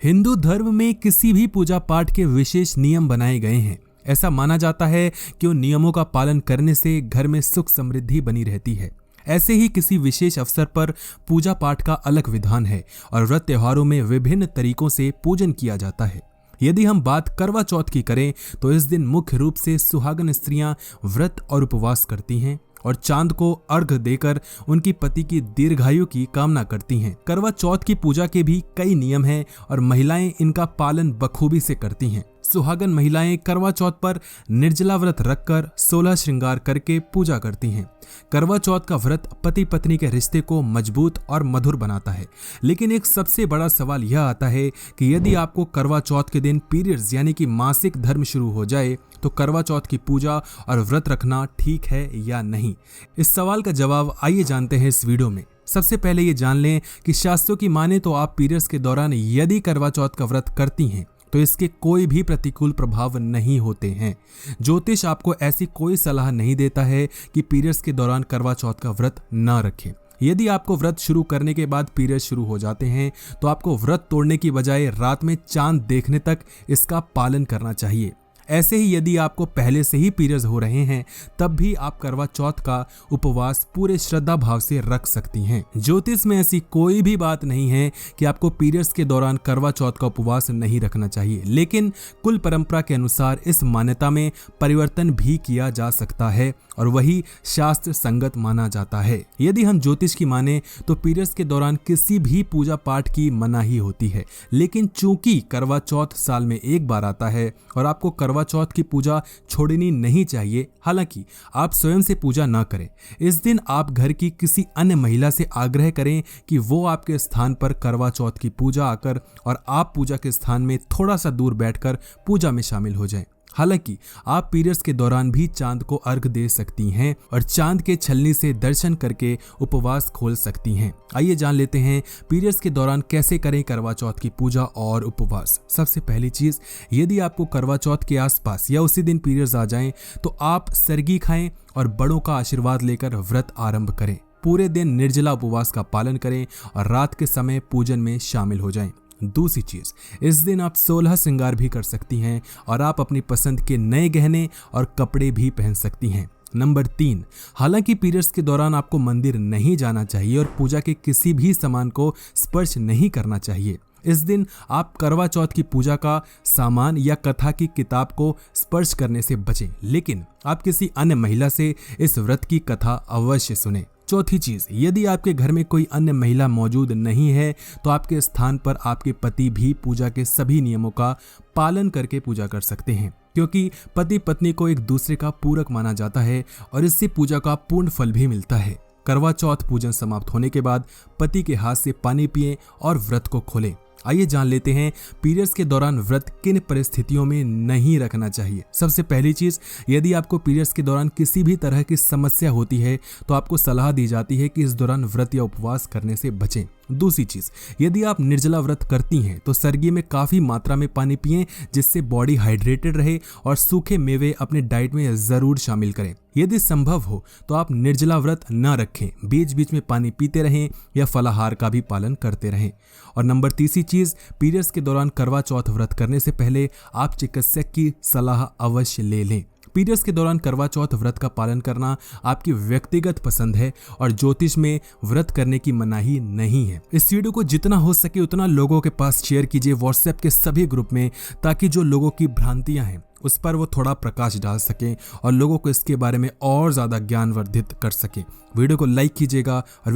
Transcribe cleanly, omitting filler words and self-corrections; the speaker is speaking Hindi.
हिंदू धर्म में किसी भी पूजा पाठ के विशेष नियम बनाए गए हैं। ऐसा माना जाता है कि उन नियमों का पालन करने से घर में सुख समृद्धि बनी रहती है। ऐसे ही किसी विशेष अवसर पर पूजा पाठ का अलग विधान है और व्रत त्योहारों में विभिन्न तरीकों से पूजन किया जाता है। यदि हम बात करवा चौथ की करें तो इस दिन मुख्य रूप से सुहागन स्त्रियां व्रत और उपवास करती हैं और चांद को अर्घ देकर उनकी पति की दीर्घायु की कामना करती हैं। करवा चौथ की पूजा के भी कई नियम हैं और महिलाएं इनका पालन बखूबी से करती हैं। सुहागन महिलाएं करवा चौथ पर निर्जला व्रत रखकर 16 श्रृंगार करके पूजा करती हैं। करवा चौथ का व्रत पति पत्नी के रिश्ते को मजबूत और मधुर बनाता है। लेकिन एक सबसे बड़ा सवाल यह आता है कि यदि आपको करवा चौथ के दिन पीरियड्स यानी कि मासिक धर्म शुरू हो जाए तो करवा चौथ की पूजा और व्रत रखना ठीक है या नहीं। इस सवाल का जवाब आइए जानते हैं इस वीडियो में। सबसे पहले ये जान लें कि शास्त्रों की माने तो आप पीरियड्स के दौरान यदि करवा चौथ का व्रत करती हैं तो इसके कोई भी प्रतिकूल प्रभाव नहीं होते हैं। ज्योतिष आपको ऐसी कोई सलाह नहीं देता है कि पीरियड्स के दौरान करवा चौथ का व्रत न रखें। यदि आपको व्रत शुरू करने के बाद पीरियड शुरू हो जाते हैं तो आपको व्रत तोड़ने की बजाय रात में चांद देखने तक इसका पालन करना चाहिए। ऐसे ही यदि आपको पहले से ही पीरियड्स हो रहे हैं तब भी आप करवा चौथ का उपवास पूरे श्रद्धा भाव से रख सकती हैं। ज्योतिष में ऐसी कोई भी बात नहीं है कि आपको पीरियड्स के दौरान करवा चौथ का उपवास नहीं रखना चाहिए, लेकिन कुल परंपरा के अनुसार इस मान्यता में परिवर्तन भी किया जा सकता है और वही शास्त्र संगत माना जाता है। यदि हम ज्योतिष की माने तो पीरियड्स के दौरान किसी भी पूजा पाठ की मनाही होती है, लेकिन चूंकि करवा चौथ साल में एक बार आता है और आपको करवा चौथ की पूजा छोड़नी नहीं चाहिए, हालांकि आप स्वयं से पूजा न करें। इस दिन आप घर की किसी अन्य महिला से आग्रह करें कि वो आपके स्थान पर करवा चौथ की पूजा आकर और आप पूजा के स्थान में थोड़ा सा दूर बैठकर पूजा में शामिल हो जाएं। हालांकि आप पीरियड्स के दौरान भी चांद को अर्घ दे सकती हैं और चांद के छलनी से दर्शन करके उपवास खोल सकती हैं। आइए जान लेते हैं पीरियड्स के दौरान कैसे करें करवा चौथ की पूजा और उपवास। सबसे पहली चीज, यदि आपको करवा चौथ के आसपास या उसी दिन पीरियड्स आ जाएं तो आप सरगी खाएं और बड़ों का आशीर्वाद लेकर व्रत आरंभ करें। पूरे दिन निर्जला उपवास का पालन करें और रात के समय पूजन में शामिल हो जाएं। दूसरी चीज, इस दिन आप 16 श्रृंगार भी कर सकती हैं और आप अपनी पसंद के नए गहने और कपड़े भी पहन सकती हैं। नंबर 3, हालांकि पीरियड्स के दौरान आपको मंदिर नहीं जाना चाहिए और पूजा के किसी भी सामान को स्पर्श नहीं करना चाहिए। इस दिन आप करवा चौथ की पूजा का सामान या कथा की किताब को स्पर्श करने से बचें, लेकिन आप किसी अन्य महिला से इस व्रत की कथा अवश्य सुनें। चौथी चीज, यदि आपके घर में कोई अन्य महिला मौजूद नहीं है तो आपके स्थान पर आपके पति भी पूजा के सभी नियमों का पालन करके पूजा कर सकते हैं, क्योंकि पति पत्नी को एक दूसरे का पूरक माना जाता है और इससे पूजा का पूर्ण फल भी मिलता है। करवा चौथ पूजन समाप्त होने के बाद पति के हाथ से पानी पिएं और व्रत को खोलें। आइए जान लेते हैं पीरियड्स के दौरान व्रत किन परिस्थितियों में नहीं रखना चाहिए। सबसे पहली चीज, यदि आपको पीरियड्स के दौरान किसी भी तरह की समस्या होती है तो आपको सलाह दी जाती है कि इस दौरान व्रत या उपवास करने से बचें। दूसरी चीज, यदि आप निर्जला व्रत करती हैं तो सरगी में काफी मात्रा में पानी पिएं जिससे बॉडी हाइड्रेटेड रहे और सूखे मेवे अपने डाइट में जरूर शामिल करें। यदि संभव हो तो आप निर्जला व्रत न रखें, बीच बीच में पानी पीते रहें या फलाहार का भी पालन करते रहें। और नंबर तीसरी चीज, पीरियड्स के दौरान करवा चौथ व्रत करने से पहले आप चिकित्सक की सलाह अवश्य ले लें। पीरियड्स के दौरान करवा चौथ व्रत का पालन करना आपकी व्यक्तिगत पसंद है और ज्योतिष में व्रत करने की मनाही नहीं है। इस वीडियो को जितना हो सके उतना लोगों के पास शेयर कीजिए व्हाट्सएप के सभी ग्रुप में, ताकि जो लोगों की भ्रांतियां हैं उस पर वो थोड़ा प्रकाश डाल सकें और लोगों को इसके बारे में और ज्यादा ज्ञानवर्धित कर सकें। वीडियो को लाइक कीजिएगा और